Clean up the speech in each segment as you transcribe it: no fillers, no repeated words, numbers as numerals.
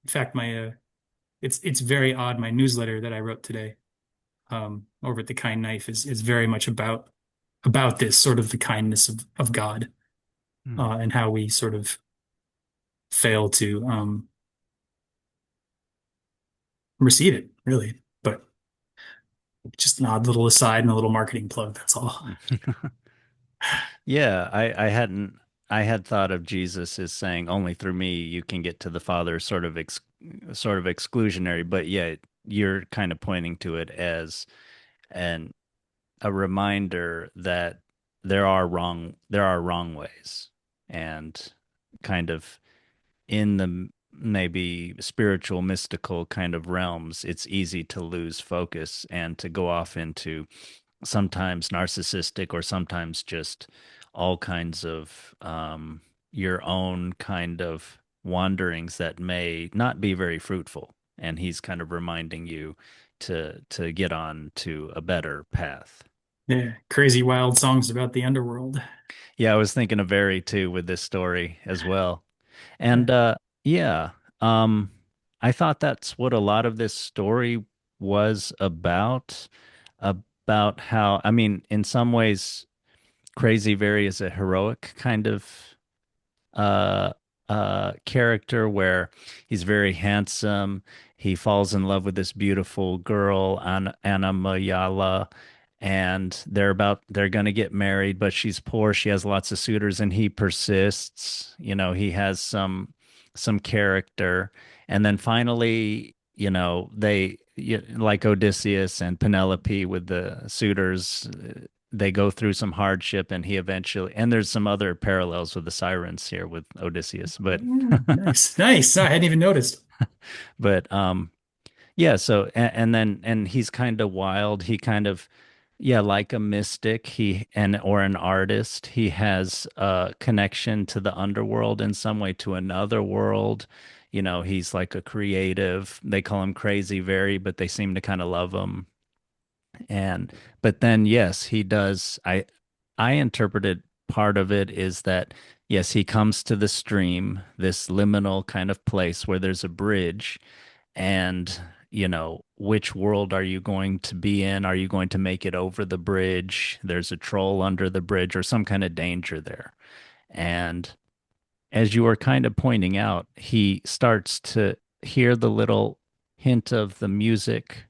In fact, my it's very odd. My newsletter that I wrote today, over at the Kind Knife is very much about this sort of the kindness of God, Hmm. and how we sort of fail to receive it, really. But just an odd little aside and a little marketing plug. That's all. Yeah, I had thought of Jesus as saying only through me you can get to the Father, sort of exclusionary, but yet you're kind of pointing to it as an a reminder that there are wrong ways, and kind of in the maybe spiritual mystical kind of realms, it's easy to lose focus and to go off into sometimes narcissistic or sometimes just all kinds of your own kind of wanderings that may not be very fruitful. And he's kind of reminding you to get on to a better path. Yeah, crazy wild songs about the underworld. Yeah, I was thinking of Veri too with this story as well. Yeah. And yeah, I thought that's what a lot of this story was about how, I mean, in some ways Crazy Very is a heroic kind of uh character where he's very handsome. He falls in love with this beautiful girl, Anna Mayala, and they're gonna get married, but she's poor. She has lots of suitors, and he persists. You know, he has some character, and then finally, you know, like Odysseus and Penelope with the suitors, they go through some hardship and he eventually, and there's some other parallels with the sirens here with Odysseus, Nice, nice. I hadn't even noticed. but yeah, so and then and he's kind of wild. He kind of, yeah, like a mystic, he and or an artist. He has a connection to the underworld in some way, to another world. You know, he's like a creative. They call him Crazy Very, but they seem to kind of love him. And but then yes, he does. I interpreted part of it is that yes, he comes to the stream, this liminal kind of place where there's a bridge, and you know, which world are you going to be in? Are you going to make it over the bridge? There's a troll under the bridge or some kind of danger there. And as you were kind of pointing out, he starts to hear the little hint of the music,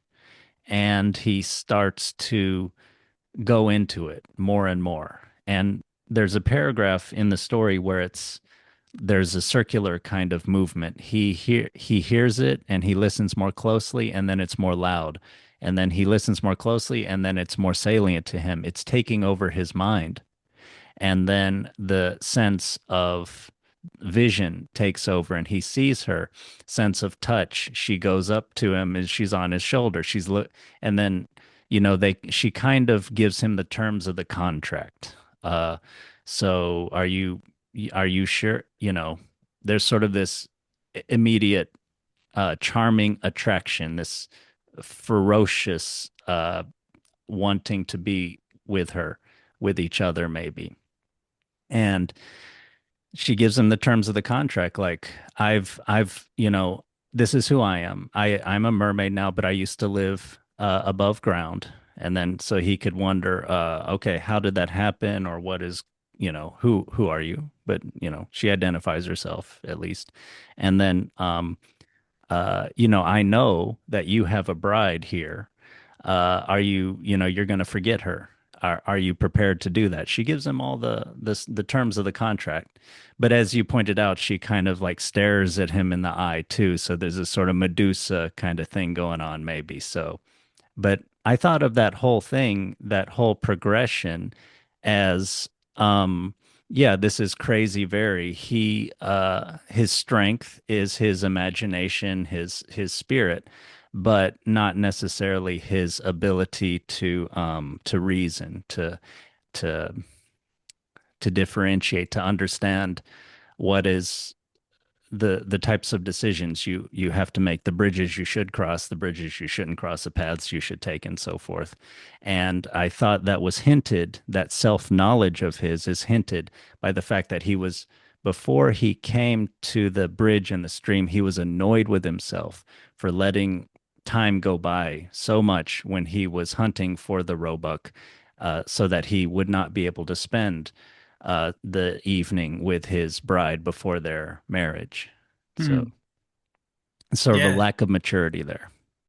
and he starts to go into it more and more. And there's a paragraph in the story where there's a circular kind of movement. He hears it and he listens more closely, and then it's more loud. And then he listens more closely, and then it's more salient to him. It's taking over his mind. And then the sense of vision takes over and he sees her. Sense of touch, she goes up to him and she's on his shoulder. And then, you know, they she kind of gives him the terms of the contract. So are you sure? You know, there's sort of this immediate charming attraction, this ferocious wanting to be with her, with each other maybe. And she gives him the terms of the contract, like you know, this is who I am. I'm a mermaid now, but I used to live above ground. And then so he could wonder, okay, how did that happen, or what is, you know, who are you? But you know, she identifies herself at least. And then you know, I know that you have a bride here. Are you, you know, you're going to forget her? Are you prepared to do that? She gives him all the terms of the contract, but as you pointed out, she kind of like stares at him in the eye too. So there's a sort of Medusa kind of thing going on, maybe. So, but I thought of that whole thing, that whole progression, as yeah, this is Crazy Very. His strength is his imagination, his spirit, but not necessarily his ability to reason, to to differentiate, to understand what is the types of decisions you have to make, the bridges you should cross, the bridges you shouldn't cross, the paths you should take, and so forth. And I thought that was hinted, that self-knowledge of his is hinted by the fact that he was before he came to the bridge and the stream, he was annoyed with himself for letting time go by so much when he was hunting for the roebuck, so that he would not be able to spend the evening with his bride before their marriage. So, Hmm. sort of a Yeah. lack of maturity there.